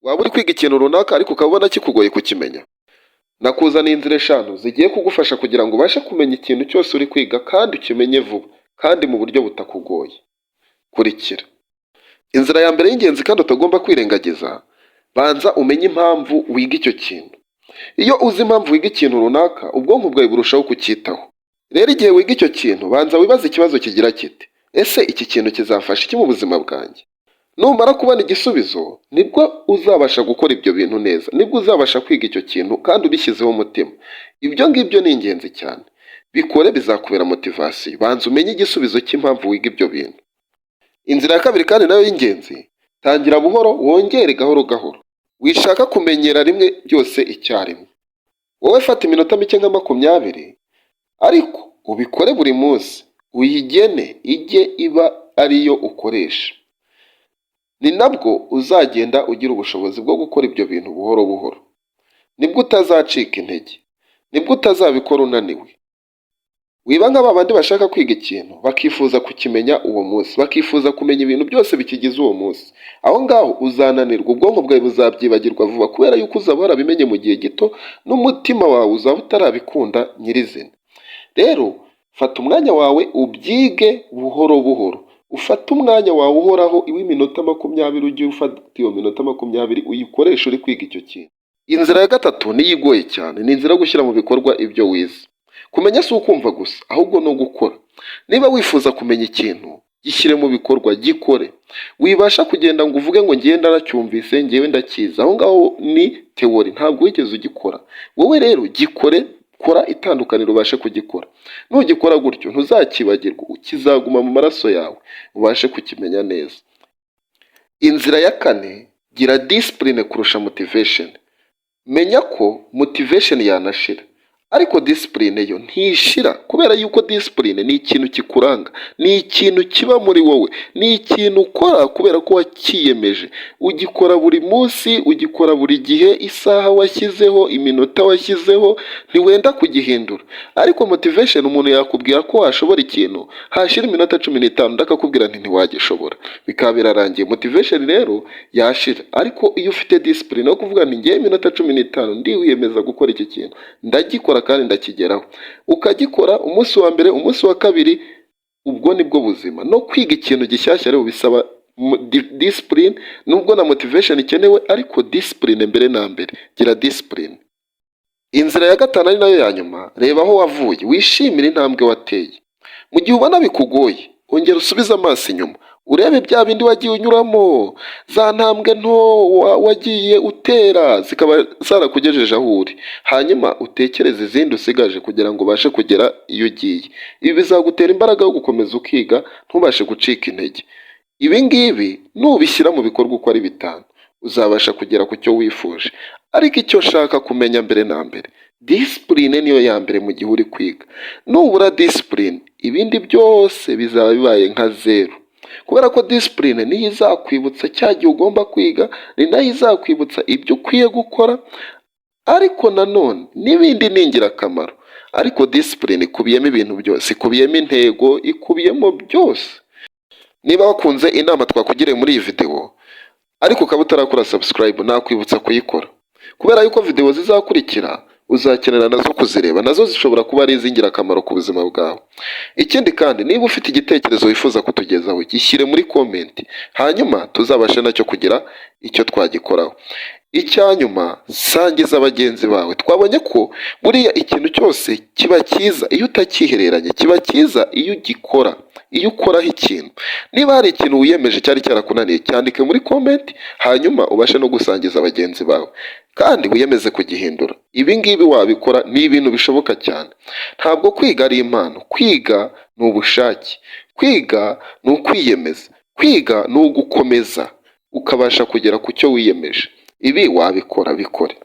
Waba uri kwiga ikintu runaka ariko ukaba ubona kikugoye kukimenya? Nakuzaniye inzira eshanu zigiye kugufasha kugira ngo ubashe kumenya ikintu cyose uri kwiga kandi ukimenye vuba kandi mu buryo butakugoye. Kurikira. Inzira ya mbere y'ingenzi kandi utagomba kwirengagiza, banza umenye impamvu wiga icyo kintu. Iyo uzi impamvu wiga ikintu runaka, ubwonko bwawe burushaho kucyitaho. Rero igihe wiga icyo kintu, banza wibaze ikibazo kigira kiti: ese iki kintu kizafasha iki mu buzima bwanjye? Numara kubona igisubizo, nibwo uzabasha gukora ibyo bintu neza, nibwo uzabasha kwiga icyo kintu kandi ubishyizeho umutima. Ibyo ngibyo ni ingenzi cyane. Bikore, bizakubera motivasiyo. Banza umenye igisubizo cy'impamvu wiga ibyo bintu. Inzira ya kabiri kandi nayo y'ingenzi, tangira buhoro wongere gahoro gahoro. Wishaka kumenyera rimwe byose icyarimwe. Wowe fata iminota mike nka 20, ariko ubikore buri munsi. Uyigene ijye iba ariyo ukoresha. Ni nabwo uzagenda ugira ubushobozi bwo gukora ibyo bintu buhoro buhoro. Nibwo utazacika intege. Nibwo utazabikora unaniwe. Wiba nk'abandi bashaka kwiga ikintu, bakifuza kukimenya uwo munsi, bakifuza kumenya ibintu byose bikigize uwo munsi. Aho ngaho uzananirwa, ubwonko bwawe buzabyibagirwa vuba kubera yuko uzaba warabimenye mu gihe gito, n'umutima wawe uzaba utarabikunda nyirizina. Rero fata umwanya wawe ubyige buhoro buhoro. Ufata umwanya wawe uhoraho w'iminota 20, ujye ufata iyo minota 20 uyikoresha uri kwiga icyo kintu. Inzira ya gatatu niyo igoye cyane, ni inzira yo gushyira mu bikorwa ibyo wize. Kumenya si ukumva gusa, ahubwo no gukora. Niba wifuza kumenya ikintu, gishyire mu bikorwa, gikore. Wibasha kugenda ngo uvuge ngo ngiye ndaracyumvise, ngewe ndakiza. Aho ngaho ni teori, ntabwo wigeze ugikora. Wowe rero gikore, kora itandukaniro ubashe kugikora. Nugikora gutyo ntuzakibagirwa, kizaguma mu maraso yawe, ubashe kukimenya neza. Inzira ya kane, gira discipline kurusha motivation. Menya ko motivation yanashira, ariko discipline yo ntishira, kubera yuko discipline ni ikintu kikuranga, ni ikintu kiba muri wowe, ni ikintu ukora kubera ko wakiyemeje. Ugikora buri munsi, ugikora buri gihe, isaha washyizeho, iminota washyizeho, ntiwenda kugihindura. Ariko motivation, umuntu yakubwira ko washobora ikintu, hashira iminota 15 ndakakubwira nti ntiwagishobora, bikaba birarangiye. Motivation rero yashira, ariko iyo ufite discipline yo kuvuga nti ngiye iminota 15 ndiwiyemeza gukora iki kintu, ndagikora kandi ndakigeraho, ukagikora umunsi wa mbere, umunsi wa kabiri, ubwo nibwo buzima. No kwiga ikintu gishyashya rero bisaba discipline, nubwo na motivation ikenewe, ariko discipline mbere na mbere. Gira discipline. Inzira ya gatanu ari nayo ya nyuma, reba aho wavuye, wishimire intambwe wateye. Mu gihe ubona bikugoye, ongera usubize amaso inyuma, urebe bya bindi wagiye unyuramo, za ntambwe nto wagiye utera zikaba zarakugejeje aho uri. Hanyuma utekereze izindi usigaje kugira ngo ubashe kugera iyo ugiye. Ibi bizagutera imbaraga yo gukomeza ukiga, ntubashe gucika intege. Ibi ngibi nubishyira mu bikorwa uko ari 5, uzabasha kugera ku cyo wifuje. Ariko icyo nshaka kumenya mbere na mbere, discipline niyo ya mbere mu gihe uri kwiga. Nubura discipline, ibindi byose bizaba bibaye nka zero. Kubera ko discipline niyo izakwibutsa cya gihe ugomba kwiga, ni nayo izakwibutsa ibyo ukwiye gukora, ariko nanone n'ibindi ni ingirakamaro. Ariko discipline ikubiyemo ibintu byose, ikubiyemo intego, ikubiyemo byose. Niba wakunze inama twakugiriye muri iyi video, ariko ukaba utarakora subscribe, nakwibutsa kuyikora. Kubera yuko video zizakurikira uzakenera nazo kuzireba, nazo zishobora kuba ari izingirakamaro ku buzima bwawe. Ikindi kandi, niba ufite igitekerezo wifuza kutugezaho, gishyire muri comment, hanyuma tuzabashe nacyo kugira icyo twagikoraho. Icyanyuma, sangiza abagenzi bawe. Twabonye ko buriya ikintu cyose kiba cyiza iyo utakihereranye, kiba cyiza iyo ugikora, iyo ukoraho ikintu. Niba hari ikintu wiyemeje cyari cyarakunaniye, cyandike muri comment, hanyuma ubashe no gusangiza abagenzi bawe, kandi wiyemeze kugihindura. Ibi ngibi wabikora, ni ibintu bishoboka cyane. Ntabwo kwiga ari impano, kwiga ni ubushake, kwiga ni ukwiyemeza, kwiga ni ugukomeza ukabasha kugera ku cyo wiyemeje. Ibi wabikora, bikore.